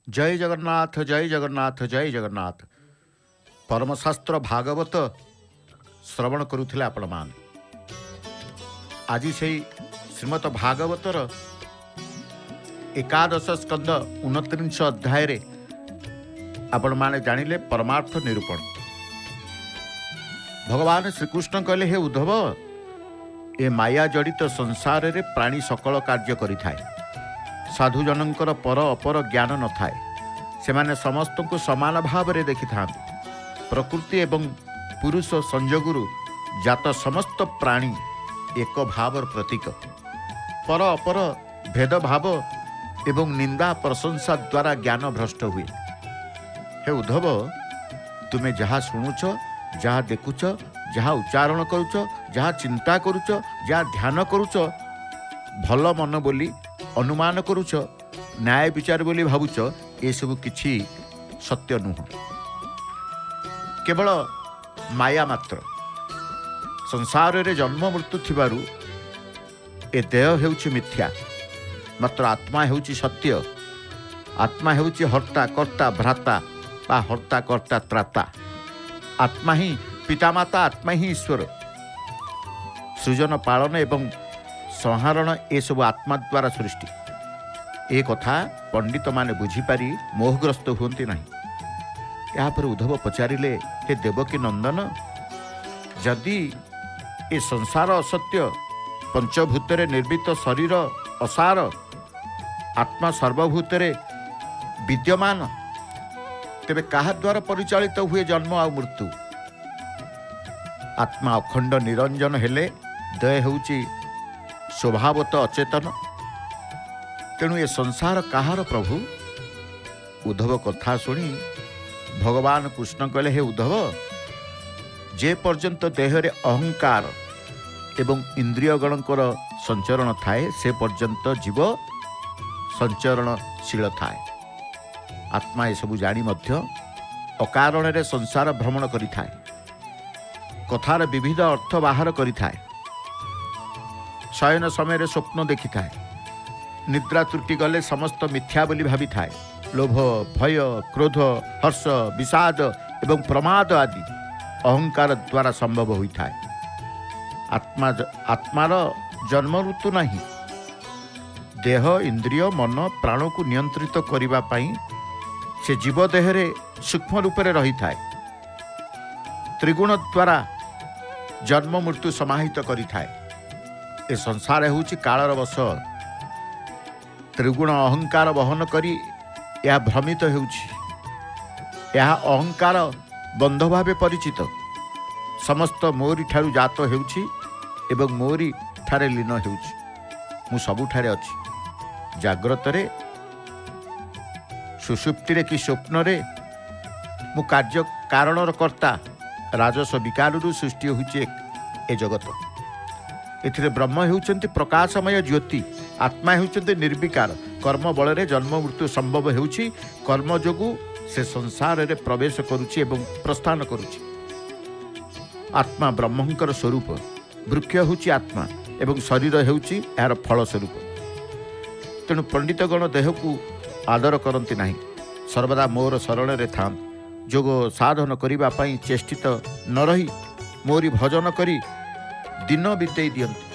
जय जगन्नाथ जय जगन्नाथ जय जगन्नाथ। परमशास्त्र भागवत श्रवण करुथिले आपण मान। आज से श्रीमद भागवतर एकादश स्कंद 29 अध्याय रे आपण माने जानिले परमार्थ निरूपण। भगवान श्रीकृष्ण कहले, हे उद्धव, ए माया जड़ित संसार रे प्राणी सकल कार्य करिथाए। साधु जनकर पर अपर ज्ञान न थाए। सेमाने समस्त को समान भाव रे देखि थांती। प्रकृति एवं पुरुष संजोगुरु जात समस्त प्राणी एक भावर प्रतीक। पर अपर भेदभाव एवं निंदा प्रशंसा द्वारा ज्ञान भ्रष्ट हुए। हे उद्धव, तुमे जहाँ शुणुच, जहाँ देखुच, जहाँ उच्चारण करुच, जहाँ चिंता करुच, जहाँ ध्यान करुच, भल मन बोली अनुमान करुच, न्याय विचार बोली भावुच, ये सब किछि सत्य नुह, केवल माया मात्र। संसार रे जन्म मृत्यु थिबारु ए देह हेउछि मिथ्या, मात्र आत्मा हेउछि सत्य। आत्मा हेउछि हर्ता कर्ता भ्राता बा हर्ता कर्ता त्राता। आत्मा ही पितामाता, आत्मा ही ईश्वर। सृजन पालन एवं संहारण ए सब आत्मा द्वारा सृष्टि। ए कथा पंडित माने बुझीपारी मोहग्रस्त हुंती नहीं। यापर उद्धव पचारिले, हे देवकी नंदन, जदि ए संसार असत्य, पंचभूतरे निर्मित शरीर असार, आत्मा सर्वभूतरे विद्यमान, तेबे काहा द्वारा परिचालित हुए जन्म आ मृत्यु? आत्मा अखंड निरंजन हेले दय हेउची स्वभावत अचेतन। तेणु ए संसार काहार प्रभु? उद्धव कथा शुणी भगवान कृष्ण कहले, हे उद्धव, जे पर्यंत देहरे अहंकार एवं इंद्रियगणकर संचरण थाए, से पर्यंत जीव संचरणशील थाए। आत्मा ए सबु जानी मध्य अकारण रे संसार भ्रमण करिथाए। कथार विविध अर्थ बाहर करिथाए। शयन समय रे स्वप्न देखि थाए। निद्रा त्रुटि गले समस्त मिथ्या बोली भावी थाए। लोभ, भय, क्रोध, हर्ष, विषाद एवं प्रमाद आदि अहंकार द्वारा संभव होई थाए। आत्मार जन्म ऋतु नहीं। देह, इंद्रिय, मन, प्राण को नियंत्रित करिबा पई से जीव देह रे सूक्ष्म रूप रे रही थाए। त्रिगुण द्वारा जन्म मृत्यु समाहित करि थाए। ए संसार होउछि कालर वश। त्रिगुण अहंकार वहन करी यह भ्रमित हेउछि। यह अहंकार बंध भावे परिचित। समस्त मोरी ठारू जात हेउछि एवं मोरी ठारे लीन हेउछि। मु सबु ठारे अछि। जाग्रत रे, सुषुप्ति रे कि स्वप्न रे मु कार्य कारणर कर्ता। राजस विकारु सृष्टि होउछि ए जगत। एथिरे ब्रह्म हेउछन्ति प्रकाशमय ज्योति। आत्मा हेउछन्ति निर्विकार। कर्म बल रे जन्म मृत्यु संभव हेउछि। कर्म जोगु से संसार रे प्रवेश करुछि एवं प्रस्थान करुछि। आत्मा ब्रह्मंकर स्वरूप। वृक्ष हेउछि आत्मा एवं शरीर हेउछि यार फल स्वरूप। तेणु पंडितगण देह को आदर करती नहीं। सर्वदा मोर शरण रे था। जोग साधन करिबा पई चेष्टित न रही मोरी भजन करी दिन बीतई दियंती।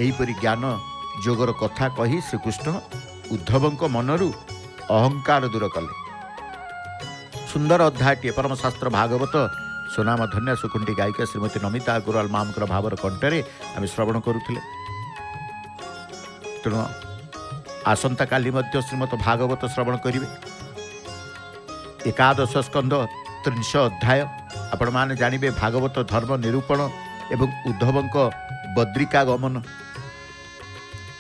एहीपरि ज्ञान जोगर कथा कही श्रीकृष्ण उद्धवंक मनरु अहंकार दूर कले। सुंदर अध्यायटी परमशास्त्र भागवत सुनाम धन्य सुकुंठी गायिका श्रीमती नमिता अग्रवाल मामकर भावर कंठरे आम श्रवण करुथिले। तेणु आसंता काली मध्य श्रीमद भागवत श्रवण करिवे। एकादश स्कंद 30 अध्याय आपण माने जानिबे भागवत धर्म निरूपण एवं उद्धवंक बद्रिका गमन।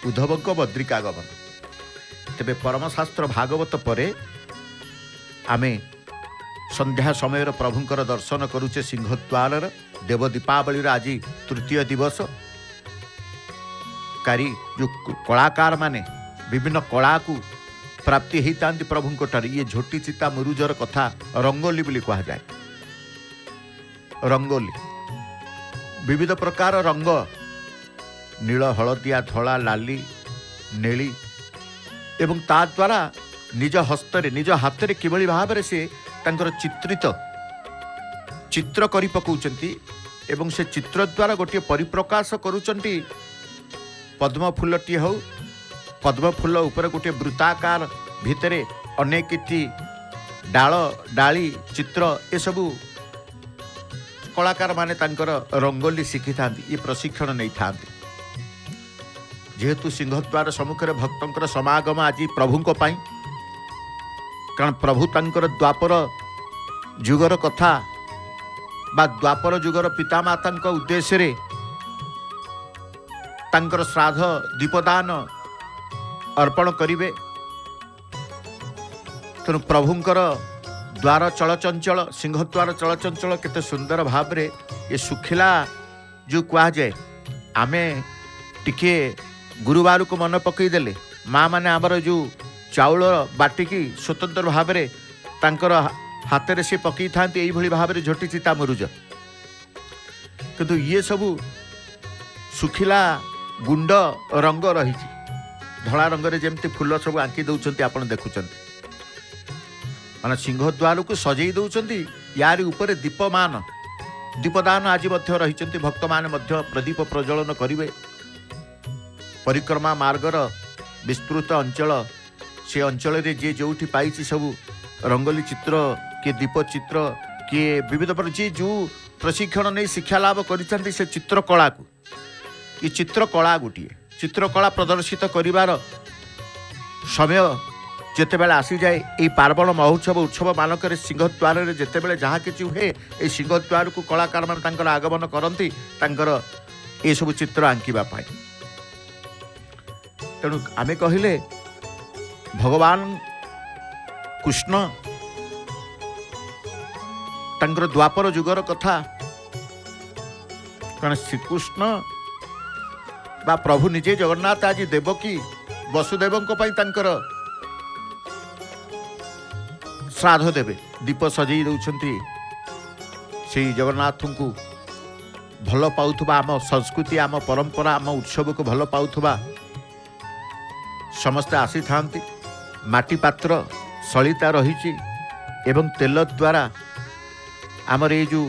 उद्धवंक बद्रिका गमन। तेबे परमशास्त्र भागवत परे आमे संध्या समय प्रभुंकर दर्शन करुचे सिंहद्वार। देव दीपावली आज तृतीय दिवस। कारी जो कलाकार माने विभिन्न कला को प्राप्ति होता प्रभुंक ठार। ये झोटी चिता मुरुजर कथा रंगोली बोली कहा जाए। रंगोली विविध प्रकार रंग, नील, हलदिया, धला, लाली, नेली एवं ता द्वारा निज हस्तरे निज हाथ में किभली भाव से तांकर चित्रित चित्र करि पकाउचंती एवं से चित्र द्वारा गोटे परिप्रकाश करूचंती पद्म फूलटी हो पद्म फूल ऊपर गोटे वृत्ताकार भितरे अनेक डाल डाली चित्र ए सबू कलाकार माने तांकर रंगोली शिखि था ये प्रशिक्षण नहीं था जेहेतु सिंहद्वार सम्मुखें भक्तंकर समागम आज प्रभु कारण प्रभु तांकर द्वापर जुगर कथा बा द्वापर जुगर पितामाता उद्देश्य रे तांकर श्राद्ध दीपदान अर्पण करिवे तेणु प्रभुंकर द्वार चलचंचल सिंहद्वार चलचंचल केते सुंदर भाव रे ये सुखिला जो कह जाए आमे टिके गुरुवार को मन पकईदेले माँ मैंने आमर जो चाउल बाटिकी स्वतंत्र भाव रे तांकर हाथ में सी पकई था भाव में झटी चिता मुरुज किंतु ये सबू सुखिला गुंड रंग रही धला रंग जमती फूल सब आंकी दौरान आप देखुं माने सिंहद्वार को सजई दौरान यार ऊपर दीपमान दीपदान आज रही भक्त मैंने प्रदीप प्रज्वलन करेंगे परिक्रमा मार्गर विस्तृत अंचल से अंचल रे जे जो पाई सब रंगोली चित्र किए दीप चित्र किए विविध प्रकार जी जो प्रशिक्षण नहीं शिक्षा लाभ कर चित्रकला को ये चित्रकला गोटे चित्रकला प्रदर्शित करिवार समय जितेबाला आसी जाए ये पार्वण महोत्सव उत्सव मानक सिंहद्वार जितेबाला जहाँ कि हुए ये सिंहद्वार को कलाकार मान आगमन करती ये सब चित्र आंकिबा पाई तेणु आमे कहले भगवान कृष्ण तांकर द्वापर जुगर कथा कारण श्रीकृष्ण बा प्रभु निजे जगन्नाथ आज देवकी वसुदेव तांकर श्राद्ध देवे दीप सजई दौरान से जगन्नाथ को भल पाउथुबा आम संस्कृति आम परंपरा आम उत्सव को भल पाउथुबा समस्ते आसी थांती माटी पात्र सलिता रही एवं तेल द्वारा आमर ये जो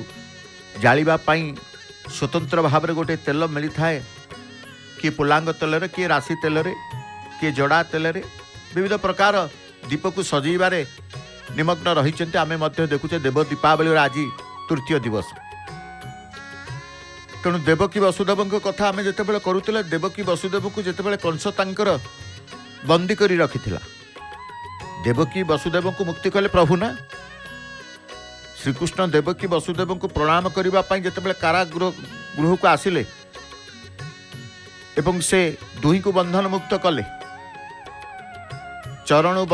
जालिबा पाई स्वतंत्र भाव में गोटे तेल मिलता है किए पुलांग तेल किए राशि तेल किए जड़ा तेल विविध प्रकार दीप को सजैबारे निमग्न रही आमे देखुचे देव दीपावली आज तृतीय दिवस तेणु देवकी वसुदेव कथा आम जिते करुले देवकी वसुदेव को जिते कंस तांकर बंदी करी रखिथिला देवकी वसुदेव को मुक्ति कले प्रभु ना श्रीकृष्ण देवकी वसुदेव को प्रणाम करने जिते कारागृह को आसिले एवं से दुही को बंधन मुक्त कले चरणु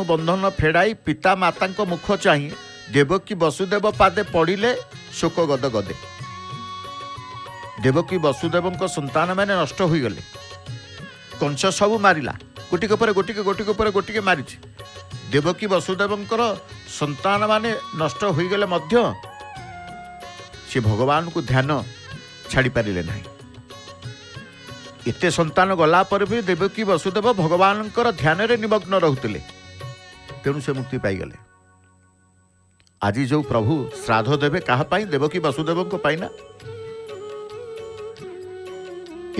बंधन फेड़ाई पिता माता मुख चाही देवकी वसुदेव पादे पड़िले शोक गद गदे देवकी वसुदेव संतान मैंने नष्ट हो गले कंस सब मारिला गोटिके पर गोटिके मारी देवकी वसुदेव संतान माने नष्ट हो गले मध्य से भगवान को ध्यान छाड़ी पारे ना एते संतान गला पर भी देवकी वसुदेव भगवान ध्यान रे निमग्न रहते तेणु से मुक्ति पाईगले आज जो प्रभु श्राद्ध देवे कहा देवकी वसुदेव को पाइना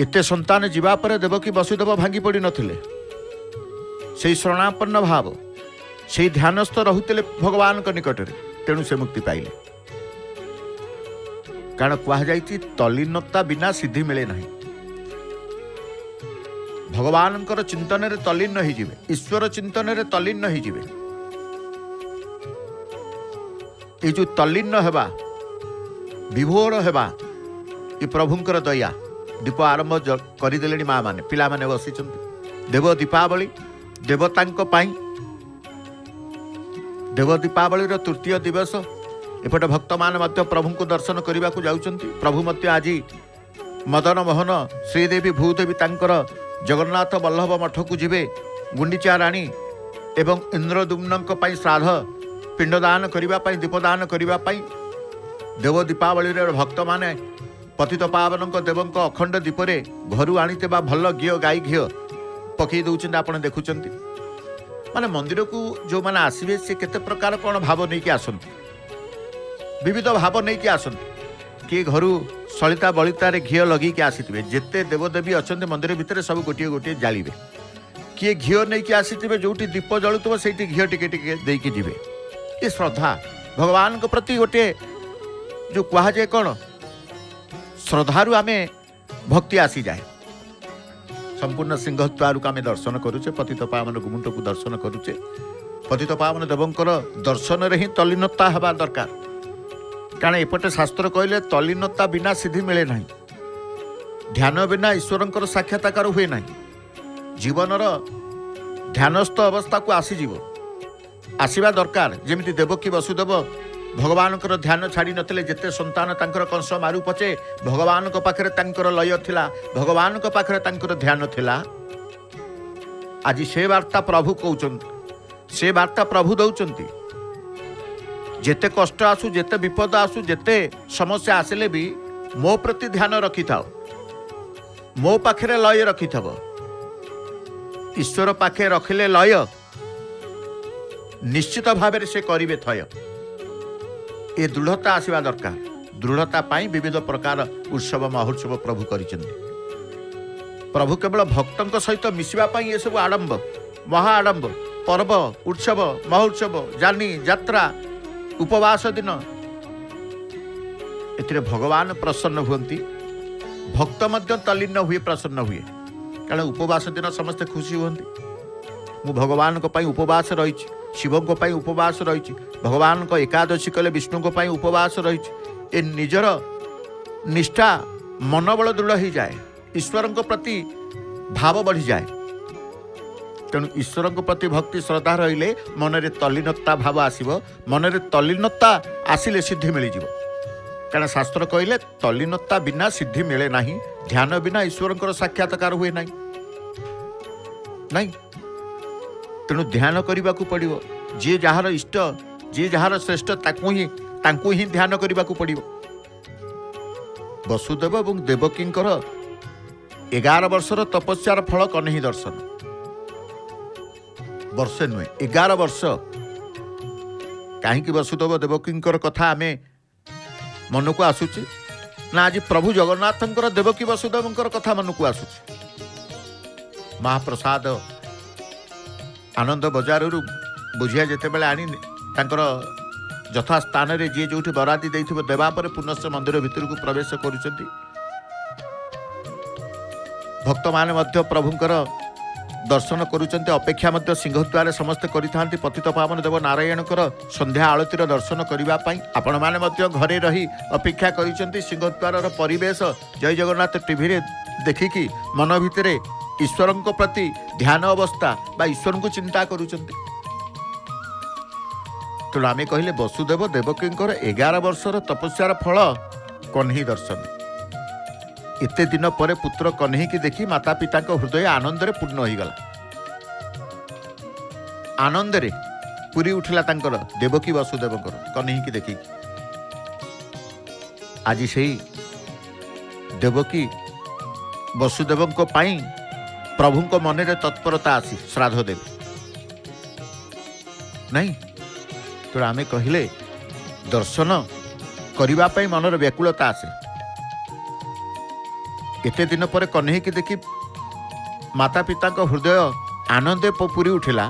एते संतान जीवा पर देवकी वसुदेव भांगी पड़ी नथिले से शरणापन्न भाव से ध्यानस्थ रहते भगवान निकट में तेणु से मुक्ति पाइले कारण कहुई तल्लीनता बिना सिद्धि मिले नहीं भगवान चिंतन रे तल्लीन हो ईश्वर चिंतन रे तल्लीन हो ये जो तल्लीन हेबा विभोर हेबा ये प्रभुंकर दया दीप आरंभ करदे माँ मैंने पिला माने बसी देव दीपावली देवतांको पाई देव दीपावली तृतीय दिवस एपटे भक्त मान प्रभु को दर्शन करने को जाउछंती प्रभु मध्य आज मदन मोहन श्रीदेवी भूदेवी तांकर जगन्नाथ वल्लभ मठ को जीवे गुंडीचा राणी एवं इंद्रदुम्न श्राद्ध पिंडदान करने दीपदान करने देव दीपावली भक्त माने पतित पावन देव अखंड दीपरे घर आनी भल घी गाई घी पकई दौरान आप देखुं माने मंदिर को जो मैंने आसवे से केते प्रकार कौन भाव नहीं कि आसंती विविध भाव नहीं कि आसंती किए घर सलिता बलितार घी लगे आसीथे जिते देवदेवी अच्छा मंदिर भितर सब गोटे गोटे जालिबे किए घी नहीं कि आसीथे जो दीप जलुव से घी टिके टिके देकी जीवे ये श्रद्धा भगवान को प्रति गोटे जो कहुए कौन श्रद्धारू आम भक्ति आसी जाए संपूर्ण सिंहद्वार को आम दर्शन करुचे पतित पावन गुमुंट को दर्शन करुचे पतित पावन देवंकर दर्शन रे ही तल्लीनता हवा दरकार कारण एपटे शास्त्र कहले तल्लीनता बिना सिद्धि मिले ना ध्यान बिना ईश्वरंकर साक्षात्कार हुए ना जीवनर ध्यानस्थ अवस्था को आसीजिव आसवा दरकार जमी देवकी वसुदेव भगवान ध्यान छाड़ी नथिले जेते संतान तांकर कंस मारू पचे भगवान को पाखरे तांकर लय थिला भगवान को पाखरे तांकर ध्यान थिला आज से वार्ता प्रभु कहउचंती से वार्ता प्रभु दउचंती जेते कष्ट आसु जेते विपद आसु जेते समस्या आसिले भी मो प्रति ध्यान रखि थाओ मो पाखरे लय रखि थाओ ईश्वर पाखे रखिले लय निश्चित भाव से करिवे थय ये दृढ़ता आसवा दरकार दृढ़ता पाई विविध प्रकार उत्सव महोत्सव प्रभु करिसेंती प्रभु केवल भक्तों सहित मिसवा पाई ये सब आडंब महा आडंब पर्व उत्सव महोत्सव जानी यात्रा उपवास दिन एथिरे भगवान प्रसन्न हुंती भक्त मध्य तल्लीन हुए प्रसन्न हुए कारण उपवास दिन समस्ते खुशी हुंती मु भगवान को पाई उपवास रही शिव को पाई उपवास रही भगवान को एकादशी कले विष्णु को पाई उपवास रही ए निजर निष्ठा मनोबल दृढ़ हो जाए ईश्वर को प्रति भाव बढ़ी जाए तेणु ईश्वर को प्रति भक्ति श्रद्धा रहिले मन रे तल्लीनता भाव आसीबो मन रे तल्लीनता आसिले सिद्धि मिल जिवो कारण शास्त्र कहले तल्लीनता बिना सिद्धि मिले नहीं ध्यान बिना ईश्वर साक्षात्कार हुए नहीं तेणु ध्यान करने को पड़ो जी जार इष्ट जी जार श्रेष्ठ ताकू ही ध्यान करने को पड़ो वसुदेव और देवकी 11 वर्षर तपस्यार फल कन्हई दर्शन वर्षे नुहे 11 वर्ष कहीं वसुदेव देवकी कथा आम मन को आसूची ना आज प्रभु जगन्नाथ देवकी वसुदेव कथा मन को आसूची महाप्रसाद आनंद बजार बुझिया जिते बड़े आनी यथा स्थान रे जी जो बरादी देवा पर पुनश्च मंदिर भितर को प्रवेश करुचंती भक्त माने मध्य प्रभुंकर दर्शन करुचंती अपेक्षा मध्य सिंहद्वार समस्ते करिथांती पतित पावन देव नारायणकर संध्या आळतीर दर्शन करिबा पई आपण माने मध्य घरे रही अपेक्षा करिचंती सिंहद्वार परिवेश जय जगन्नाथ टीवी रे देखिकी मन भितरे ईश्वर को प्रति ध्यान अवस्था बा ईश्वर को चिंता करुचंती तेणु आम कहले वसुदेव देवकी 11 वर्षर तपस्यार फल कन्हई दर्शन एते दिन पर पुत्र कन्हई की देखी माता पिता हृदय आनंद रे पूर्ण हो गला आनंद रे पूरी उठिला तांकर देवकी वसुदेव कन्हई की देखी आज से देवकी वसुदेव को पाई प्रभु को मन रे तत्परता आसी श्राद्ध देव नहीं तो आम कहले दर्शन करने मनर व्याकुलता आसे एते दिन पर कन्हई की देखी माता पिता हृदय आनंद पूरी उठिला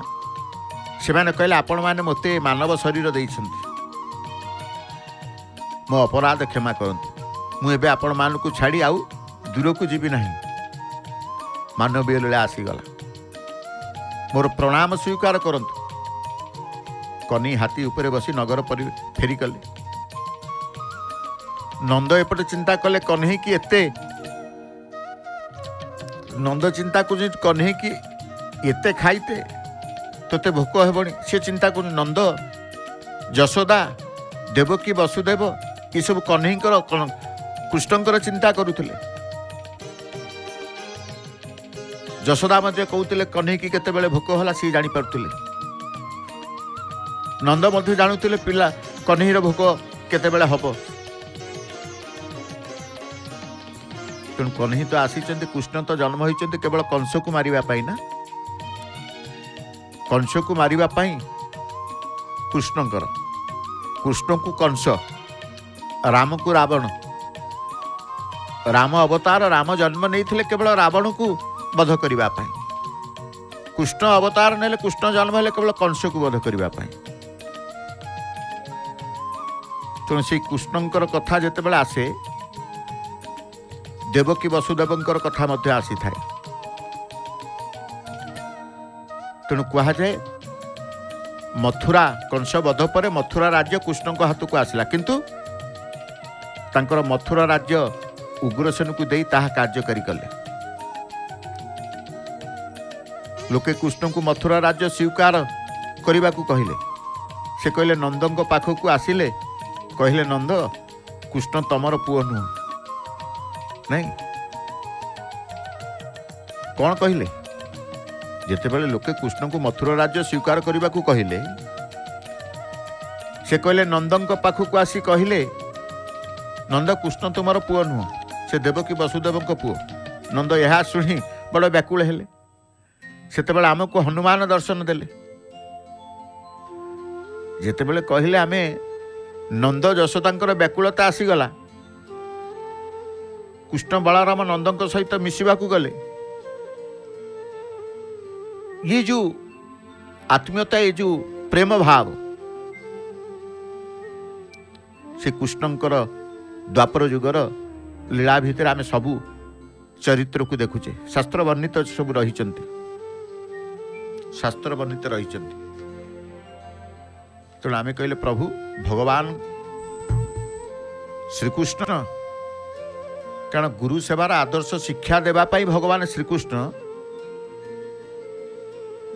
से कहले आपण मैंने मते मानव शरीर देइछंती मो अपराध क्षमा करंतु मुझे आपण मान को छाड़ी आउ दूर को जीवी नहीं मानवीय लीला आसीगला मोर प्रणाम स्वीकार करंतु कन्हई हाथी उपरे बसी नगर फेरी कले नंद एपटे चिंता कले कन्हई की एते नंद चिंता को कन्हई की एते खाइते तोते भोक हेबनी सी चिंता कर नंद यशोदा देवकी वसुदेव ये सब कन्हई कृष्णकर चिंता करुले यशोदा मध्य कहते कन्हई की केतेबेले भोक होला सी जानी पारुले नंद मध्य जानुले पिला कन्हईर भोक केतेबेले हब तेणु कन्हई तो आसी कृष्ण तो जन्म होती केवल कंस को मारिबा पाई ना कंस को मारिबा पई कृष्णकर, कृष्ण को कंस, राम को रावण। राम अवतार, राम जन्म नहीं केवल रावण को वध करने, कृष्ण अवतार ने कृष्ण जन्म है केवल कंस को वध करने। तेणु से कृष्णकर कथा जितेबाला आसे, देवकी वसुदेवंकर कथा मध्य आसी थाए। तेणु कह जाए मथुरा कंस वध पर मथुरा राज्य कृष्ण को हाथ को आसला, किंतु तांकर मथुरा राज्य उग्रसेन को दे ताहा कार्यकारी कले। लोके कृष्ण को मथुरा राज्य स्वीकार करने को कहले। से कहले नंदों पाखक को आसिले, कहले नंद कृष्ण तमर पुओ नुह नहीं। कौन कहले? जितेबाला लोके कृष्ण को मथुरा राज्य स्वीकार करने को कहले, से कहले नंदों पाखक को आसी कहले नंद कृष्ण तुमर पुओ नुह, से देवकी वसुदेव पुओ। नंद यह शुणी बड़ व्याकुल हेले। सेतेबेले आमको हनुमान दर्शन देले। जेतेबेले कहले आमे नंद यशोदांकर व्याकुलता आसीगला, कृष्ण बलराम नंदों सहित मिशिबा को गले। ये जो आत्मीयता, ये जो प्रेम भाव, से कृष्णंकर द्वापर युगर लीला भितर आमे सबू चरित्र को देखुचे। शास्त्र वर्णित सब रही, शास्त्र वर्णित रही। तेणु आमे कहले प्रभु भगवान श्रीकृष्ण, कारण गुरु सेवार आदर्श शिक्षा देवाई भगवान श्रीकृष्ण,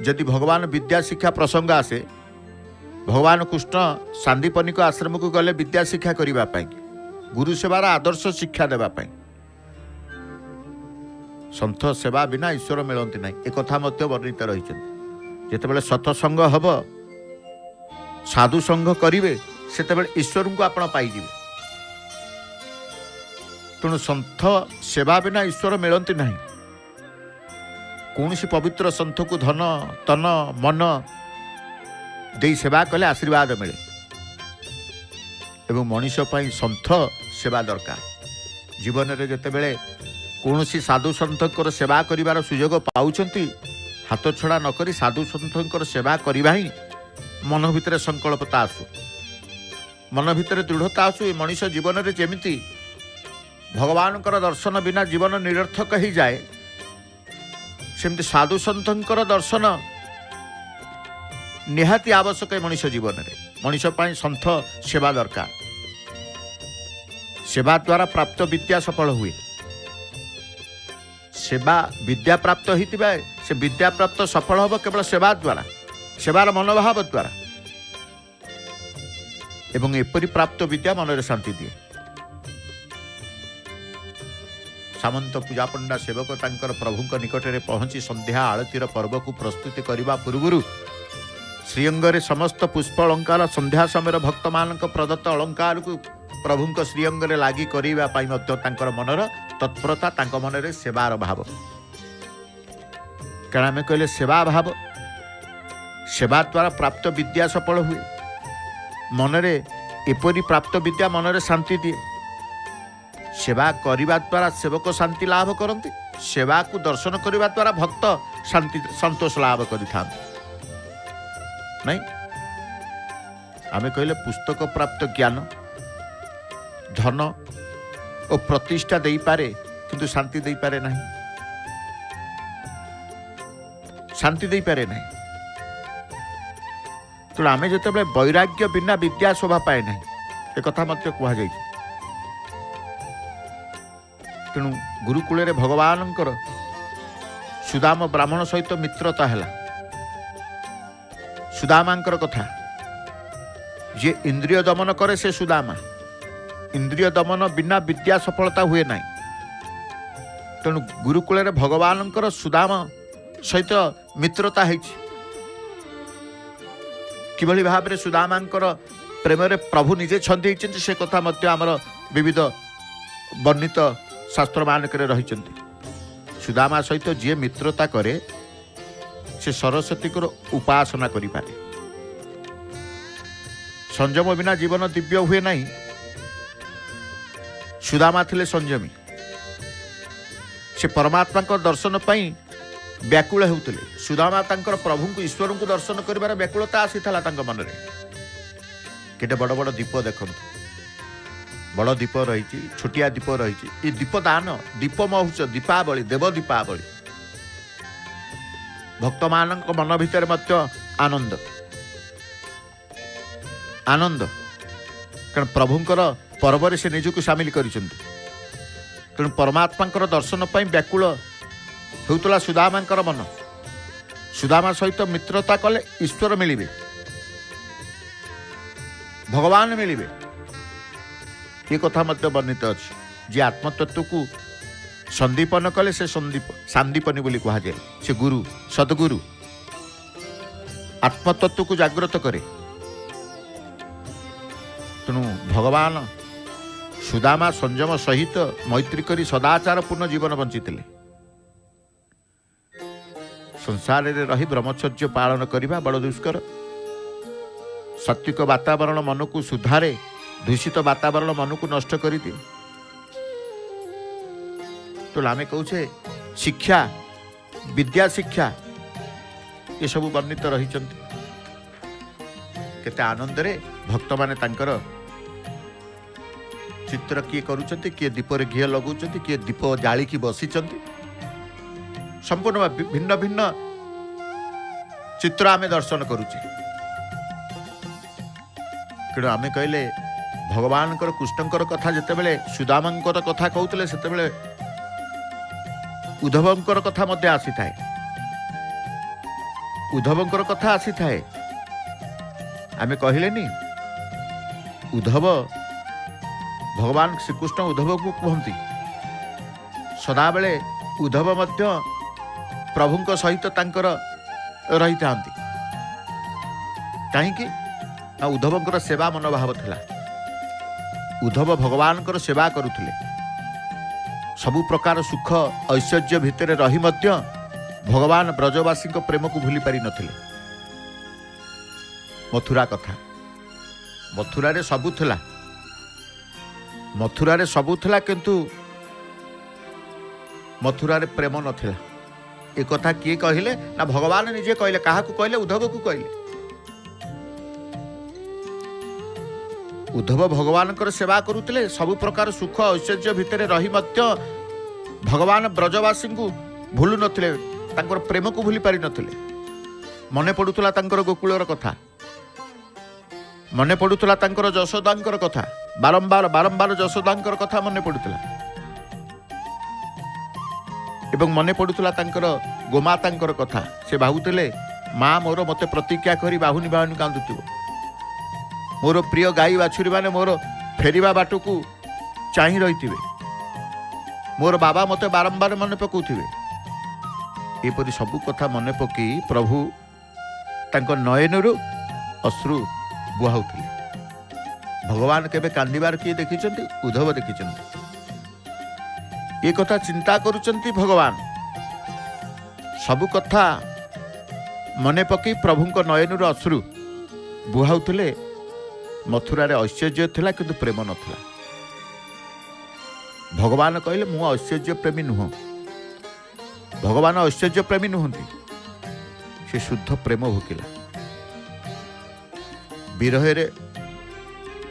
जदि भगवान विद्या शिक्षा प्रसंग आसे, भगवान कृष्ण सांदीपनिक आश्रम को गले विद्या शिक्षा करने, गुरु सेवार आदर्श शिक्षा देवाई। सन्थ सेवा बिना ईश्वर मिलती ना, एक कथा मध्य वर्णित रही। जितेबाला सत्संग हम, साधु संघ करेंगे, से ईश्वर को आपण पाइबे। तेणु सन्थ सेवा बिना ईश्वर मिलती ना। कौन सी पवित्र सन्थ को धन तन मन दे सेवा कले आशीर्वाद मिले, एवं मनुष्य पाई सन्थ सेवा दरकार। जीवन में जितेबाला कौन सी साधु सन्थर सेवा करिवार सुयोग पाउछंती, हाथ छड़ा नक साधु सन्थर सेवा करवा ही मन भितर संकल्पता आसु, मन भितर दृढ़ता आसु। ये मनुष्य जीवन में जमिति भगवान दर्शन बिना जीवन निरर्थक ही जाए, सेमती साधु सन्थर दर्शन निहाती आवश्यक है। मनुष्य जीवन में मनुष्य पाई सन्थ सेवा दरकार। सेवा द्वारा प्राप्त विद्या सफल हुए। सेवा विद्या प्राप्त होता है, से विद्या प्राप्त सफल हम केवल सेवा द्वारा, सेवार मनोभाव द्वारा। एवं एपरी प्राप्त विद्या मन शांति दिए। सामंत पूजा पंडा सेवक तांकर प्रभुଙ୍କ निकटरे पहुंची संध्या आळतीर पर्व को प्रस्तुति करने पूर्व श्रीअंगरे समस्त पुष्प अलंकार, संध्या समय भक्त मान प्रदत्त अलंकार को प्रभुଙ୍କ श्रीअंगरे लागी करने मनर तत्परता, मनरे सेवार भाव। कारण आम कहले सेवा भाव, सेवा द्वारा प्राप्त विद्या सफल हुए। मनरे एपरी प्राप्त विद्या मनरे शांति दिए। सेवा करने द्वारा सेवक शांति लाभ करते, सेवा को दर्शन करने द्वारा भक्त शांति संतोष लाभ करिथा नहीं। आमे कहले पुस्तक प्राप्त ज्ञान धन और प्रतिष्ठा दे पारे, किंतु शांति दे पारे नहीं, शांति दे पारे नहीं। तो आम जो वैराग्य बिना विद्या शोभा पाए ना, एक कथा मत कह जाए। तेणु गुरुकूल भगवान सुदाम ब्राह्मण सहित मित्रता है। सुदामांकर कथा, जे इंद्रिय दमन करे से सुदामा। इंद्रिय दमन बिना विद्या सफलता हुए ना। तेणु गुरुकूल भगवान सुदाम सहित मित्रता है। किभली भाव में सुदामांकर प्रेम प्रभु निजे छंदी से कथा मध्य आमर विविध वर्णित शास्त्र मानक रही। सुदामा सहित जी मित्रता करे से सरस्वती को उपासना करिपारे। संयम बिना जीवन दिव्य हुए नहीं। सुदामा थिले संयमी, से परमात्मा को दर्शन पाई व्याकुल होउतले। सुदामा तांकर प्रभु को ईश्वर को दर्शन करिबार व्याकुलता आसीथला तांक मन रे। केटे बड़ बड़ दीप देखंतु, बड़ दीप रही, छोटिया दीप रही। ये दीपदान, दीप महोत्सव, दीपावली, देव दीपावली। भक्त मान मन भितर मध्य आनंद आनंद, कारण प्रभुंकर पर्व से निजक सामिल करिसेंती। तेणु परमात्मा दर्शन पाई व्याकुल होउतला सुदामांकर मन। सुदामा सहित मित्रता कले ईश्वर मिलिबे, भगवान मिलिबे। ये कथा मध्य वर्णित अछि। जे आत्मतत्व को संदीपन कले से सांदीपनी बोली कहा जाए। से गुरु, सदगुरु आत्मतत्व को जागृत करे। तेणु भगवान सुदामा संयम सहित मैत्री करी सदाचार पूर्ण जीवन बंचितिले। संसार रे रही ब्रह्मचर्य पालन करिबा बड़ दुष्कर। सात्विक वातावरण मन को सुधारे, दूषित वातावरण मन को नष्ट करी दिए। तो आमे कहूछे शिक्षा, विद्या शिक्षा ये सब वर्णित रही। केते आनंद रे भक्त माने तांकर चित्र किए करूचंती, किए दीपरे घी लगाउचंती, किए दीप जाली की बसीचंती। संपूर्ण भिन्न भिन्न चित्र आमे दर्शन करूचे। कि आमे कहले भगवान कृष्णकर कथा जितेबले सुदामांकर कथा कहते सेतेबले उद्धवंकर कथा मध्य आसी थाए। उद्धवंकर कथा आसी थाए। आमे कहलेनी उद्धव, भगवान श्रीकृष्ण उद्धव को कहती सदाबले उद्धव मध्य प्रभुंक सहित तांकर रही थांती। कहीं उद्धवंकर सेवा मनोभाव थिला। उद्धव भगवान सेवा करुथिले। सबु प्रकार सुख ऐश्वर्य भितर रही मध्य भगवान ब्रजवासी प्रेम को भूली पारि नथिले। मथुरा कथा, मथुरा रे सबु थिला, मथुरा रे सबु थिला, किंतु मथुरा रे प्रेम नथिला। ए कथा किए कहले ना भगवान निजे कहले। कहा को कहले? उद्धव को कहले। उद्धव भगवान सेवा करुले। सबु प्रकार सुख ऐश्वर्य भितर रही मध्य भगवान ब्रजवासी को भूलु नथिले, तांकर प्रेम को भूली पारि नथिले। मने पडुतला तांकर गोकुलर कथा, मने पडुतला तांकर यशोदांकर कथा। बारंबार बारंबार यशोदांकर कथा मने पडुतला। एवं मने पडुतला तांकर गोमातांकर कथा। से भाबुतले माँ मोर मते प्रतिज्ञा करी बाहुनी बाहुनी कांदुथिबो। मोर प्रिय गाई बाछुरी माने मोर फेरिबा बाटू को चाहि रहिथिबे। मोर बाबा मते बारंबार मन पकाउथिबे। एपरि सबु कथा मन पकई प्रभु तांको नयनरु अश्रु बुहाउथिले। भगवान केबे कांदिबार किए देखिचंती? उद्धव देखिचंती। ये कथा चिंता करुचंती भगवान। सबु कथा मने पकई प्रभुंको नयनरु अश्रु बुहाउथिले। मथुरा रे ऐश्वर्य थिला, किंतु प्रेम नथिला। भगवान कहले मु ऐश्वर्य प्रेमी नुह। भगवान ऐश्वर्य प्रेमी नुहंती, से शुद्ध प्रेम भोकिला। विरह रे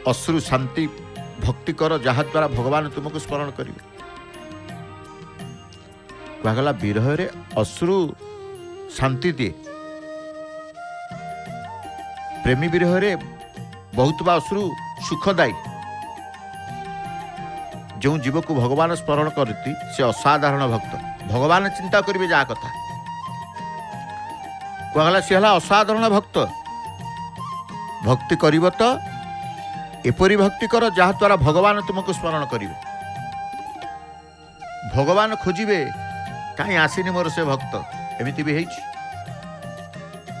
अश्रु शांति भक्ति कर, जहा द्वारा भगवान तुमको स्मरण करिवे। कहला विरह रे अश्रु शांति दिए। प्रेमी विरह रे बहुत बा अश्रु सुखदायी। जो जीव को भगवान स्मरण करती से असाधारण भक्त। भगवान चिंता करेंगे जहाँ कथा कहला सी है असाधारण भक्त। भक्ति करिब तो एपरी भक्ति कर जहाँ द्वारा भगवान तुमको स्मरण करेंगे। भगवान खोजे कहीं आसीनी मोर से भक्त। एमती भी है।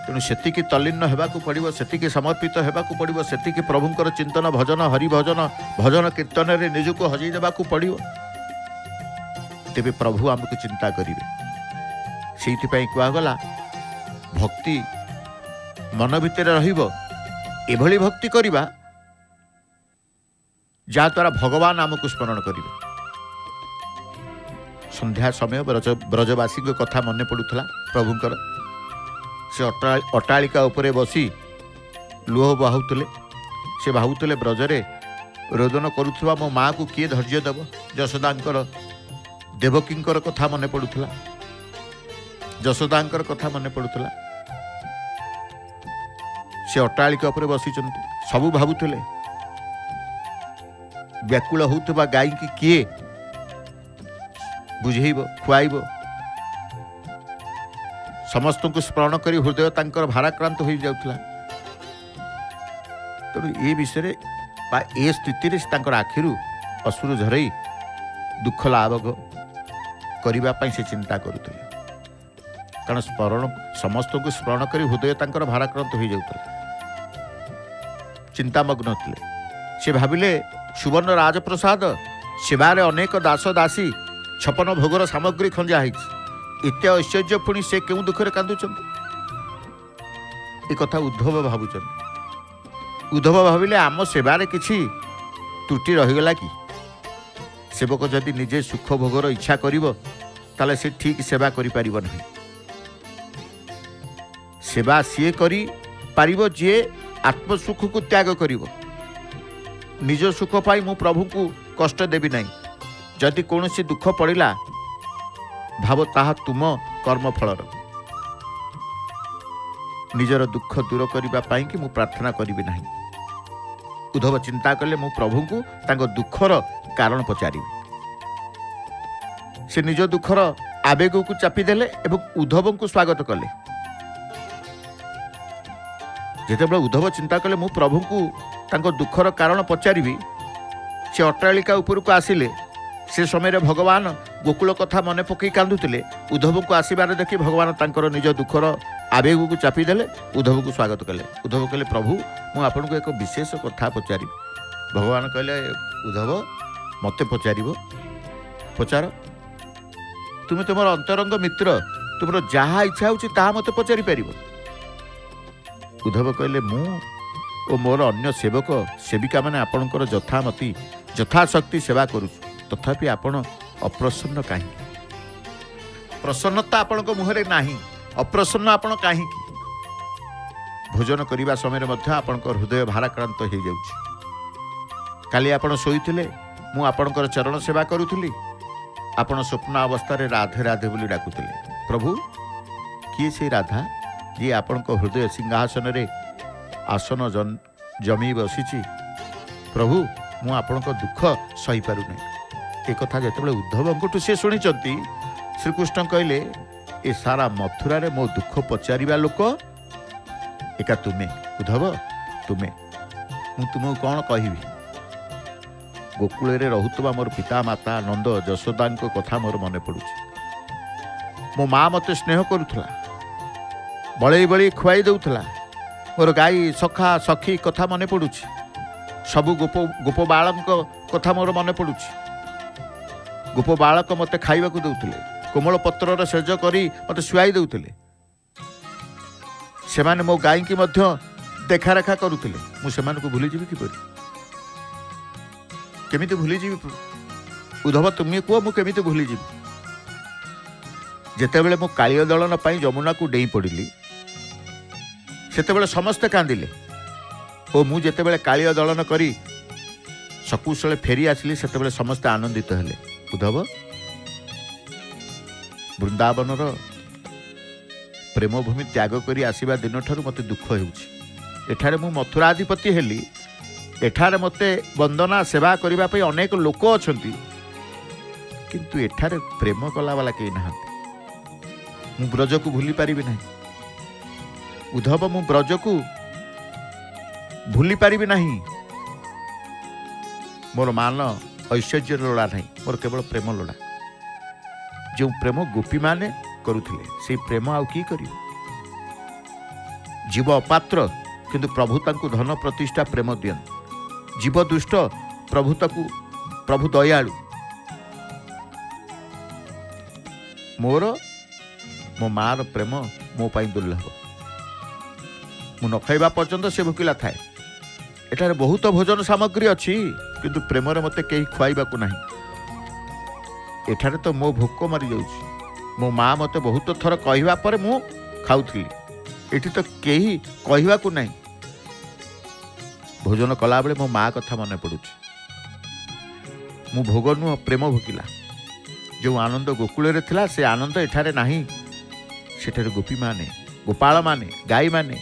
तेणु सेतिकी तल्लीन होगाकू पड़ो, सेतिकी समर्पित होगाकू पड़ो, सेतिकी प्रभुंकर चिंतन भजन हरि भजन भजन कीर्तन रे निजको हजई देवाकू पड़ो। तेबे प्रभु आमको चिंता करेंगे। से कहगला ଭକ୍ତି ମନ ଭିତରେ ରହିବ, ଏଭଳି ଭକ୍ତି କରିବା ଯାହାଦ୍ୱାରା ଭଗବାନ ଆମକୁ ସ୍ମରଣ କରିବେ। ସନ୍ଧ୍ୟା ସମୟ ବ୍ରଜବାସୀଙ୍କ କଥା ମନେ ପଡ଼ୁଥିଲା ପ୍ରଭୁଙ୍କର। ସେ ଅଟ୍ଟାଳିକା ଉପରେ ବସି ଲୁହ ବାହୁଥିଲେ। ସେ ଭାବୁଥିଲେ ବ୍ରଜରେ ରୋଦନ କରୁଥିବା ମୋ ମାଆକୁ କିଏ ଧୈର୍ଯ୍ୟ ଦେବ। ଯଶୋଦାଙ୍କର ଦେବକୀଙ୍କର କଥା ମନେ ପଡ଼ୁଥିଲା, ଯଶୋଦାଙ୍କର କଥା ମନେ ପଡ଼ୁଥିଲା। ସେ ଅଟ୍ଟାଳିକା ଉପରେ ବସିଛନ୍ତି, ସବୁ ଭାବୁଥିଲେ ବ୍ୟାକୁଳ ହେଉଥିବା ଗାଈକି କିଏ ବୁଝେଇବ, ଖୁଆଇବ। ସମସ୍ତଙ୍କୁ ସ୍ମରଣ କରି ହୃଦୟ ତାଙ୍କର ଭାରାକ୍ରାନ୍ତ ହୋଇଯାଉଥିଲା। ତେଣୁ ଏ ବିଷୟରେ ବା ଏ ସ୍ଥିତିରେ ତାଙ୍କର ଆଖିରୁ ଅଶ୍ରୁ ଝରେଇ ଦୁଃଖ ଲାଭ କରିବା ପାଇଁ ସେ ଚିନ୍ତା କରୁଥିଲେ। କାରଣ ସମସ୍ତଙ୍କୁ ସ୍ମରଣ କରି ହୃଦୟ ତାଙ୍କର ଭାରାକ୍ରାନ୍ତ ହୋଇଯାଉଥିଲା, ଚିନ୍ତାମଗ୍ନ ଥିଲେ। ସେ ଭାବିଲେ ସୁବର୍ଣ୍ଣ ରାଜପ୍ରସାଦ, ସେବାରେ ଅନେକ ଦାସ ଦାସୀ, 56 ଭୋଗର ସାମଗ୍ରୀ ଖଞ୍ଜା ହେଇଛି। ଏତେ ଐଶ୍ୱର୍ଯ୍ୟ ପୁଣି ସେ କେଉଁ ଦୁଃଖରେ କାନ୍ଦୁଛନ୍ତି। ଏ କଥା ଉଦ୍ଧବ ଭାବୁଛନ୍ତି। ଉଦ୍ଧବ ଭାବିଲେ ଆମ ସେବାରେ କିଛି ତ୍ରୁଟି ରହିଗଲା କି? ସେବକ ଯଦି ନିଜେ ସୁଖ ଭୋଗର ଇଚ୍ଛା କରିବ ତାହେଲେ ସେ ଠିକ୍ ସେବା କରିପାରିବ ନାହିଁ। ସେବା ସିଏ କରିପାରିବ ଯିଏ ଆତ୍ମସୁଖକୁ ତ୍ୟାଗ କରିବ। ନିଜ ସୁଖ ପାଇଁ ମୁଁ ପ୍ରଭୁଙ୍କୁ କଷ୍ଟ ଦେବି ନାହିଁ। ଯଦି କୌଣସି ଦୁଃଖ ପଡ଼ିଲା ଭାବ ତାହା ତୁମ କର୍ମଫଳର। ନିଜର ଦୁଃଖ ଦୂର କରିବା ପାଇଁ କି ମୁଁ ପ୍ରାର୍ଥନା କରିବି ନାହିଁ। ଉଦ୍ଧବ ଚିନ୍ତା କଲେ ମୁଁ ପ୍ରଭୁଙ୍କୁ ତାଙ୍କ ଦୁଃଖର କାରଣ ପଚାରିବି। ସେ ନିଜ ଦୁଃଖର ଆବେଗକୁ ଚାପିଦେଲେ ଏବଂ ଉଦ୍ଧବଙ୍କୁ ସ୍ୱାଗତ କଲେ। ଯେତେବେଳେ ଉଦ୍ଧବ ଚିନ୍ତା କଲେ ମୁଁ ପ୍ରଭୁଙ୍କୁ ତାଙ୍କ ଦୁଃଖର କାରଣ ପଚାରିବି, ସେ ଅଟ୍ଟାଳିକା ଉପରକୁ ଆସିଲେ। ସେ ସମୟରେ ଭଗବାନ ଗୋକୁଳ କଥା ମନେ ପକାଇ କାନ୍ଦୁଥିଲେ। ଉଦ୍ଧବଙ୍କୁ ଆସିବାର ଦେଖି ଭଗବାନ ତାଙ୍କର ନିଜ ଦୁଃଖର ଆବେଗକୁ ଚାପିଦେଲେ, ଉଦ୍ଧବଙ୍କୁ ସ୍ୱାଗତ କଲେ। ଉଦ୍ଧବ କହିଲେ ପ୍ରଭୁ ମୁଁ ଆପଣଙ୍କୁ ଏକ ବିଶେଷ କଥା ପଚାରିବି। ଭଗବାନ କହିଲେ ଉଦ୍ଧବ ମୋତେ ପଚାରିବ, ପଚାର। ତୁମେ ତୁମର ଅନ୍ତରଙ୍ଗ ମିତ୍ର, ତୁମର ଯାହା ଇଚ୍ଛା ହେଉଛି ତାହା ମୋତେ ପଚାରିପାରିବ। ଉଦ୍ଧବ କହିଲେ ମୁଁ ଓ ମୋର ଅନ୍ୟ ସେବକ ସେବିକାମାନେ ଆପଣଙ୍କର ଯଥାଶକ୍ତି ସେବା କରୁଛୁ, ତଥାପି ଆପଣ ଅପ୍ରସନ୍ନ କାହିଁକି? ପ୍ରସନ୍ନତା ଆପଣଙ୍କ ମୁହଁରେ ନାହିଁ, ଅପ୍ରସନ୍ନ ଆପଣ କାହିଁକି? ଭୋଜନ କରିବା ସମୟରେ ମଧ୍ୟ ଆପଣଙ୍କ ହୃଦୟ ଭାରାକ୍ରାନ୍ତ ହୋଇଯାଉଛି। କାଲି ଆପଣ ଶୋଇଥିଲେ, ମୁଁ ଆପଣଙ୍କର ଚରଣ ସେବା କରୁଥିଲି। ଆପଣ ସ୍ୱପ୍ନ ଅବସ୍ଥାରେ ରାଧେ ରାଧେ ବୋଲି ଡାକୁଥିଲେ। ପ୍ରଭୁ କିଏ ସେ ରାଧା ଯିଏ ଆପଣଙ୍କ ହୃଦୟ ସିଂହାସନରେ ଆସନ ଜମି ବସିଛି? ପ୍ରଭୁ ମୁଁ ଆପଣଙ୍କ ଦୁଃଖ ସହିପାରୁନାହିଁ। ଏ କଥା ଯେତେବେଳେ ଉଦ୍ଧବଙ୍କଠୁ ସେ ଶୁଣିଛନ୍ତି, ଶ୍ରୀକୃଷ୍ଣ କହିଲେ ଏ ସାରା ମଥୁରାରେ ମୋ ଦୁଃଖ ପଚାରିବା ଲୋକ ଏକା ତୁମେ। ଉଦ୍ଧବ ତୁମେ। ମୁଁ ତୁମକୁ କ'ଣ କହିବି? ଗୋକୁଳରେ ରହୁଥିବା ମୋର ପିତା ମାତା ନନ୍ଦ ଯଶୋଦାଙ୍କ କଥା ମୋର ମନେ ପଡ଼ୁଛି। ମୋ ମା ମୋତେ ସ୍ନେହ କରୁଥିଲା, ବଳେଇ ବଳେଇ ଖୁଆଇ ଦେଉଥିଲା। ମୋର ଗାଈ ସଖା ସଖୀ କଥା ମନେ ପଡ଼ୁଛି। ସବୁ ଗୋପ ବାଳଙ୍କ କଥା ମୋର ମନେ ପଡ଼ୁଛି। ଗୋପ ବାଳକ ମୋତେ ଖାଇବାକୁ ଦେଉଥିଲେ, କୋମଳ ପତ୍ରର ସେଜ କରି ମୋତେ ଶୁଆଇ ଦେଉଥିଲେ। ସେମାନେ ମୋ ଗାଈକି ମଧ୍ୟ ଦେଖାରେଖା କରୁଥିଲେ। ମୁଁ ସେମାନଙ୍କୁ ଭୁଲିଯିବି କିପରି? କେମିତି ଭୁଲିଯିବି? ଉଦ୍ଧବ ତୁମେ କୁହ ମୁଁ କେମିତି ଭୁଲିଯିବି? ଯେତେବେଳେ ମୁଁ କାଳିୟ ଦଳନ ପାଇଁ ଯମୁନାକୁ ଡେଇଁ ପଡ଼ିଲି, ସେତେବେଳେ ସମସ୍ତେ କାନ୍ଦିଲେ ଓ ମୁଁ ଯେତେବେଳେ କାଳିୟ ଦଳନ କରି ସକୁଶଳେ ଫେରି ଆସିଲି, ସେତେବେଳେ ସମସ୍ତେ ଆନନ୍ଦିତ ହେଲେ। ଉଦ୍ଧବ ବୃନ୍ଦାବନର ପ୍ରେମଭୂମି ତ୍ୟାଗ କରି ଆସିବା ଦିନଠାରୁ ମୋତେ ଦୁଃଖ ହେଉଛି। ଏଠାରେ ମୁଁ ମଥୁରାଧିପତି ହେଲି, ଏଠାରେ ମୋତେ ବନ୍ଦନା ସେବା କରିବା ପାଇଁ ଅନେକ ଲୋକ ଅଛନ୍ତି, କିନ୍ତୁ ଏଠାରେ ପ୍ରେମ କଲାବାଲା କେହି ନାହାନ୍ତି। ମୁଁ ବ୍ରଜକୁ ଭୁଲି ପାରିବି ନାହିଁ। ଉଦ୍ଧବ ମୁଁ ବ୍ରଜକୁ ଭୁଲି ପାରିବି ନାହିଁ। ମୋର ମାନ ଐଶ୍ୱର୍ଯ୍ୟ ଲୋଡ଼ା ନାହିଁ, ମୋର କେବଳ ପ୍ରେମ ଲୋଡ଼ା। ଯେଉଁ ପ୍ରେମ ଗୋପୀମାନେ କରୁଥିଲେ ସେଇ ପ୍ରେମ ଆଉ କିଏ କରିବ? ଜୀବ ଅପାତ୍ର, କିନ୍ତୁ ପ୍ରଭୁ ତାଙ୍କୁ ଧନ ପ୍ରତିଷ୍ଠା ପ୍ରେମ ଦିଅନ୍ତି। ଜୀବ ଦୁଷ୍ଟ, ପ୍ରଭୁ ଦୟାଳୁ। ମୋର ମୋ ମାର ପ୍ରେମ ମୋ ପାଇଁ ଦୁର୍ଲଭ। ମୁଁ ନ ଖାଇବା ପର୍ଯ୍ୟନ୍ତ ସେ ଭୋକିଲା ଥାଏ। ଏଠାରେ ବହୁତ ଭୋଜନ ସାମଗ୍ରୀ ଅଛି, କିନ୍ତୁ ପ୍ରେମରେ ମୋତେ କେହି ଖୁଆଇବାକୁ ନାହିଁ। ଏଠାରେ ତ ମୋ ଭୋକ ମରିଯାଉଛି। ମୋ ମା ମୋତେ ବହୁତ ଥର କହିବା ପରେ ମୁଁ ଖାଉଥିଲି, ଏଠି ତ କେହି କହିବାକୁ ନାହିଁ। ଭୋଜନ କଲାବେଳେ ମୋ ମା କଥା ମନେ ପଡ଼ୁଛି। ମୁଁ ଭୋଗ ନୁହଁ, ପ୍ରେମ ଭୋକିଲା। ଯେଉଁ ଆନନ୍ଦ ଗୋକୁଳରେ ଥିଲା ସେ ଆନନ୍ଦ ଏଠାରେ ନାହିଁ। ସେଠାରେ ଗୋପୀମାନେ, ଗୋପାଳମାନେ, ଗାଈମାନେ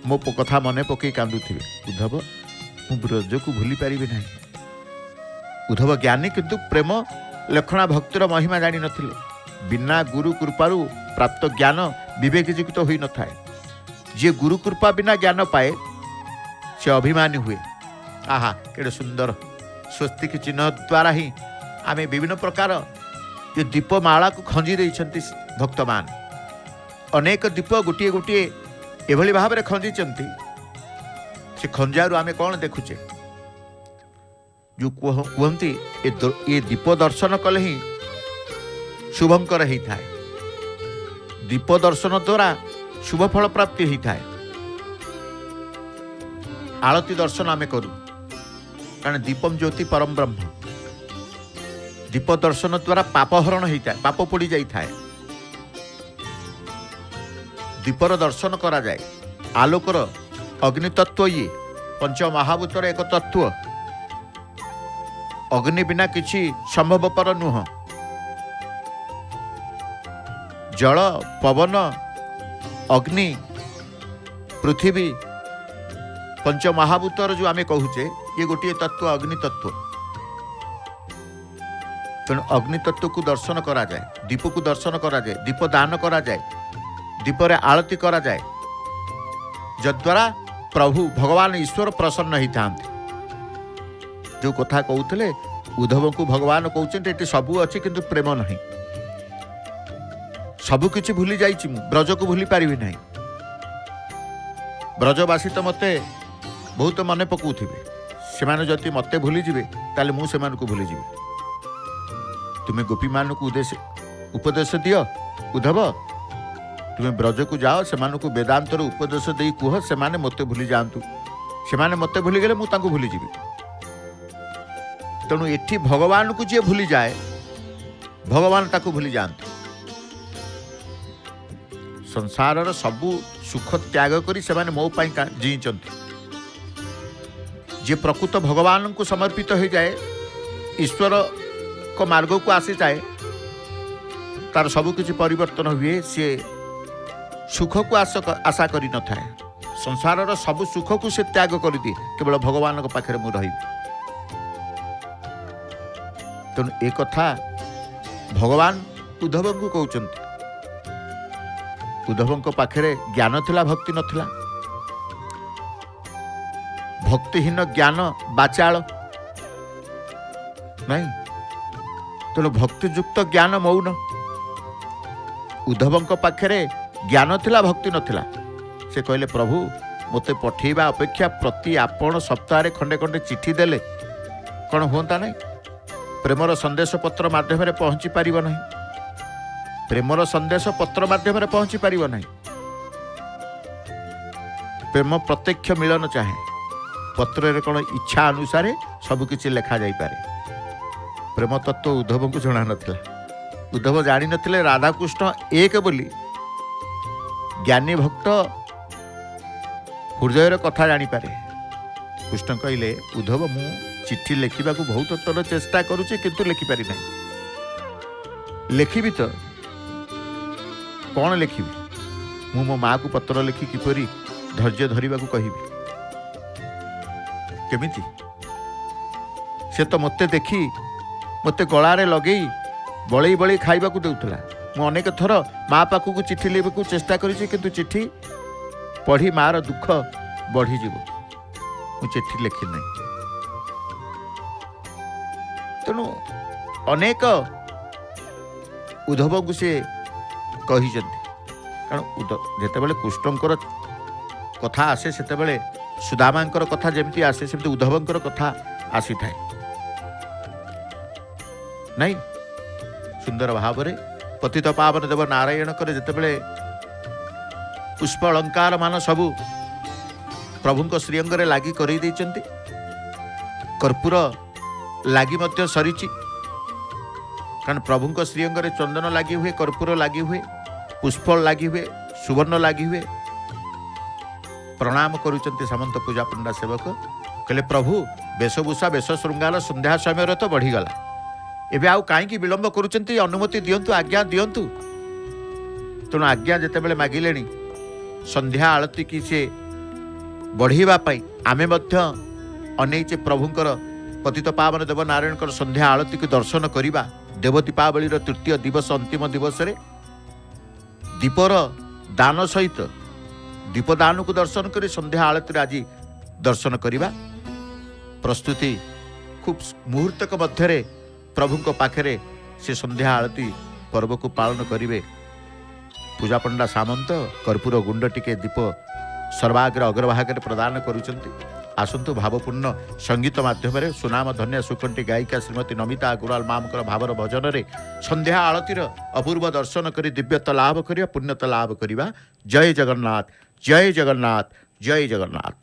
ମୋ କଥା ମନେ ପକାଇ କାନ୍ଦୁଥିବେ। ଉଦ୍ଧବ, ମୁଁ ବ୍ରଜକୁ ଭୁଲି ପାରିବି ନାହିଁ। ଉଦ୍ଧବ ଜ୍ଞାନୀ, କିନ୍ତୁ ପ୍ରେମ ଲକ୍ଷଣା ଭକ୍ତିର ମହିମା ଜାଣିନଥିଲେ। ବିନା ଗୁରୁ କୃପାରୁ ପ୍ରାପ୍ତ ଜ୍ଞାନ ବିବେକଯୁକ୍ତ ହୋଇନଥାଏ। ଯିଏ ଗୁରୁ କୃପା ବିନା ଜ୍ଞାନ ପାଏ ସେ ଅଭିମାନୀ ହୁଏ। ଆହା, କେଡ଼େ ସୁନ୍ଦର ସ୍ୱସ୍ତିକ ଚିହ୍ନ ଦ୍ୱାରା ହିଁ ଆମେ ବିଭିନ୍ନ ପ୍ରକାର ଏ ଦୀପମାଳାକୁ ଖଞ୍ଜି ଦେଇଛନ୍ତି ଭକ୍ତମାନେ। ଅନେକ ଦୀପ ଗୋଟିଏ ଗୋଟିଏ ଏଭଳି ଭାବରେ ଖଞ୍ଜିଛନ୍ତି, ସେ ଖଞ୍ଜାରୁ ଆମେ କ'ଣ ଦେଖୁଛେ? ଯେଉଁ କୁହନ୍ତି ଏ ଦୀପ ଦର୍ଶନ କଲେ ହିଁ ଶୁଭଙ୍କର ହେଇଥାଏ। ଦୀପ ଦର୍ଶନ ଦ୍ୱାରା ଶୁଭ ଫଳ ପ୍ରାପ୍ତି ହେଇଥାଏ। ଆଳତି ଦର୍ଶନ ଆମେ କରୁ, କାରଣ ଦୀପମ୍ ଜ୍ୟୋତି ପରମ ବ୍ରହ୍ମ। ଦୀପ ଦର୍ଶନ ଦ୍ୱାରା ପାପ ହରଣ ହେଇଥାଏ, ପାପ ପୋଡ଼ି ଯାଇଥାଏ। ଦୀପର ଦର୍ଶନ କରାଯାଏ। ଆଲୋକର ଅଗ୍ନି ତତ୍ତ୍ୱ, ଇଏ ପଞ୍ଚମହାଭୂତର ଏକ ତତ୍ତ୍ୱ। ଅଗ୍ନି ବିନା କିଛି ସମ୍ଭବପର ନୁହଁ। ଜଳ, ପବନ, ଅଗ୍ନି, ପୃଥିବୀ, ପଞ୍ଚମହାଭୂତର ଯେଉଁ ଆମେ କହୁଛେ, ଇଏ ଗୋଟିଏ ତତ୍ତ୍ୱ, ଅଗ୍ନି ତତ୍ତ୍ୱ। ତେଣୁ ଅଗ୍ନି ତତ୍ତ୍ୱକୁ ଦର୍ଶନ କରାଯାଏ, ଦୀପକୁ ଦର୍ଶନ କରାଯାଏ, ଦୀପ ଦାନ କରାଯାଏ, ଦୀପରେ ଆଳତି କରାଯାଏ, ଯଦ୍ୱାରା ପ୍ରଭୁ ଭଗବାନ ଈଶ୍ୱର ପ୍ରସନ୍ନ ହେଇଥାନ୍ତି। ଯେଉଁ କଥା କହୁଥିଲେ, ଉଦ୍ଧବଙ୍କୁ ଭଗବାନ କହୁଛନ୍ତି ଏଠି ସବୁ ଅଛି କିନ୍ତୁ ପ୍ରେମ ନାହିଁ। ସବୁ କିଛି ଭୁଲି ଯାଇଛି, ମୁଁ ବ୍ରଜକୁ ଭୁଲି ପାରିବି ନାହିଁ। ବ୍ରଜବାସୀ ତ ମୋତେ ବହୁତ ମନେ ପକାଉଥିବେ। ସେମାନେ ଯଦି ମୋତେ ଭୁଲିଯିବେ ତାହେଲେ ମୁଁ ସେମାନଙ୍କୁ ଭୁଲିଯିବି। ତୁମେ ଗୋପୀମାନଙ୍କୁ ଉପଦେଶ ଦିଅ, ଉଦ୍ଧବ ତୁମେ ବ୍ରଜକୁ ଯାଅ, ସେମାନଙ୍କୁ ବେଦାନ୍ତର ଉପଦେଶ ଦେଇ କୁହ ସେମାନେ ମୋତେ ଭୁଲି ଯାଆନ୍ତୁ। ସେମାନେ ମୋତେ ଭୁଲିଗଲେ ମୁଁ ତାଙ୍କୁ ଭୁଲିଯିବି। ତେଣୁ ଏଠି ଭଗବାନଙ୍କୁ ଯିଏ ଭୁଲିଯାଏ, ଭଗବାନ ତାକୁ ଭୁଲି ଯାଆନ୍ତି। ସଂସାରର ସବୁ ସୁଖ ତ୍ୟାଗ କରି ସେମାନେ ମୋ ପାଇଁ ଜିଇଛନ୍ତି। ଯିଏ ପ୍ରକୃତ ଭଗବାନଙ୍କୁ ସମର୍ପିତ ହୋଇଯାଏ, ଈଶ୍ୱରଙ୍କ ମାର୍ଗକୁ ଆସିଯାଏ, ତାର ସବୁକିଛି ପରିବର୍ତ୍ତନ ହୁଏ। ସିଏ ସୁଖକୁ ଆଶା କରିନଥାଏ। ସଂସାରର ସବୁ ସୁଖକୁ ସେ ତ୍ୟାଗ କରିଦିଏ, କେବଳ ଭଗବାନଙ୍କ ପାଖରେ ମୁଁ ରହିବି। ତେଣୁ ଏ କଥା ଭଗବାନ ଉଦ୍ଧବଙ୍କୁ କହୁଛନ୍ତି। ଉଦ୍ଧବଙ୍କ ପାଖରେ ଜ୍ଞାନ ଥିଲା, ଭକ୍ତି ନଥିଲା। ଭକ୍ତିହୀନ ଜ୍ଞାନ ବାଚାଳ ନାଇଁ। ତେଣୁ ଭକ୍ତିଯୁକ୍ତ ଜ୍ଞାନ ମୌନ। ଉଦ୍ଧବଙ୍କ ପାଖରେ ଜ୍ଞାନ ଥିଲା, ଭକ୍ତି ନଥିଲା। ସେ କହିଲେ, ପ୍ରଭୁ ମୋତେ ପଠେଇବା ଅପେକ୍ଷା ପ୍ରତି ଆପଣ ସପ୍ତାହରେ ଖଣ୍ଡେ ଖଣ୍ଡେ ଚିଠି ଦେଲେ କ'ଣ ହୁଅନ୍ତା ନାହିଁ? ପ୍ରେମର ସନ୍ଦେଶ ପତ୍ର ମାଧ୍ୟମରେ ପହଞ୍ଚି ପାରିବ ନାହିଁ। ପ୍ରେମର ସନ୍ଦେଶ ପତ୍ର ମାଧ୍ୟମରେ ପହଞ୍ଚି ପାରିବ ନାହିଁ। ପ୍ରେମ ପ୍ରତ୍ୟକ୍ଷ ମିଳନ ଚାହେଁ। ପତ୍ରରେ କ'ଣ ଇଚ୍ଛା ଅନୁସାରେ ସବୁକିଛି ଲେଖାଯାଇପାରେ। ପ୍ରେମ ତତ୍ତ୍ୱ ଉଦ୍ଧବଙ୍କୁ ଜଣାନଥିଲା। ଉଦ୍ଧବ ଜାଣିନଥିଲେ ରାଧାକୃଷ୍ଣ ଏକ ବୋଲି। ଜ୍ଞାନୀ ଭକ୍ତ ହୃଦୟର କଥା ଜାଣିପାରେ। କୃଷ୍ଣ କହିଲେ, ଉଦ୍ଧବ ମୁଁ ଚିଠି ଲେଖିବାକୁ ବହୁତ ଥର ଚେଷ୍ଟା କରୁଛି, କିନ୍ତୁ ଲେଖିପାରି ନାହିଁ। ଲେଖିବି ତ କ'ଣ ଲେଖିବି? ମୁଁ ମୋ ମାଆକୁ ପତ୍ର ଲେଖି କିପରି ଧୈର୍ଯ୍ୟ ଧରିବାକୁ କହିବି? କେମିତି? ସେ ତ ମୋତେ ଦେଖି ମୋତେ ଗଳାରେ ଲଗେଇ ବଳେଇ ବଳେଇ ଖାଇବାକୁ ଦେଉଥିଲା। ମୁଁ ଅନେକ ଥର ମା ପାଖକୁ ଚିଠି ଲେଖିବାକୁ ଚେଷ୍ଟା କରିଛି, କିନ୍ତୁ ଚିଠି ପଢ଼ି ମାଆର ଦୁଃଖ ବଢ଼ିଯିବ। ମୁଁ ଚିଠି ଲେଖି ନାହିଁ। ତେଣୁ ଅନେକ ଉଦ୍ଧବଙ୍କୁ ସେ କହିଛନ୍ତି। କାରଣ ଯେତେବେଳେ କୃଷ୍ଣଙ୍କର କଥା ଆସେ, ସେତେବେଳେ ସୁଦାମାଙ୍କର କଥା ଯେମିତି ଆସେ, ସେମିତି ଉଦ୍ଧବଙ୍କର କଥା ଆସିଥାଏ ନାଇଁ। ସୁନ୍ଦର ଭାବରେ ପତିତ ପାବନ ଦେବ ନାରାୟଣଙ୍କର ଯେତେବେଳେ पुष्प अलंकार मान सबू प्रभु श्रीअंग लगी कर कर्पूर लगी सरी कारण प्रभु श्रीअंग चंदन लगी हुए कर्पूर लगी हुए पुष्प लगी हुए सुवर्ण लगी हुए प्रणाम करुचंती सामंत पूजा पंडा सेवक कहले प्रभु वेशभूषा वेश श्रृंगार संध्या समय तो बढ़ीगला एबे आउ कहीं विलंब करुचंती अनुमति दियंतु आज्ञा दियंतु तेणु आज्ञा जितेबाला मागिले संध्या आलती की से बढ़ेवा आमे मध्य अनैचे प्रभुंकर पतित पावन देव नारायण संध्या आलती को दर्शन करवा देव दीपावली तृतीय दिवस अंतिम दिवस रे दीपर दान सहित दीपदान को दर्शन कर संध्या आलती आज दर्शन करवा प्रस्तुति खूब मुहूर्तक मध्य प्रभु पाखरे से संध्या आलती पर्व को पालन करेंगे पूजा पंडा सामंत कर्पूर गुंड टिके दीप सर्वाग्र अग्रभाग प्रदान करुचंती आसंतु भावपूर्ण संगीत माध्यम सुनाम धन्य सुकंठी गायिका श्रीमती नमिता अग्रवाल मामकर भावर भजन रे संध्या आलतीर अपूर्व दर्शन करी दिव्यता लाभ करिया पुण्यता लाभ करिवा जय जगन्नाथ जय जगन्नाथ जय जगन्नाथ।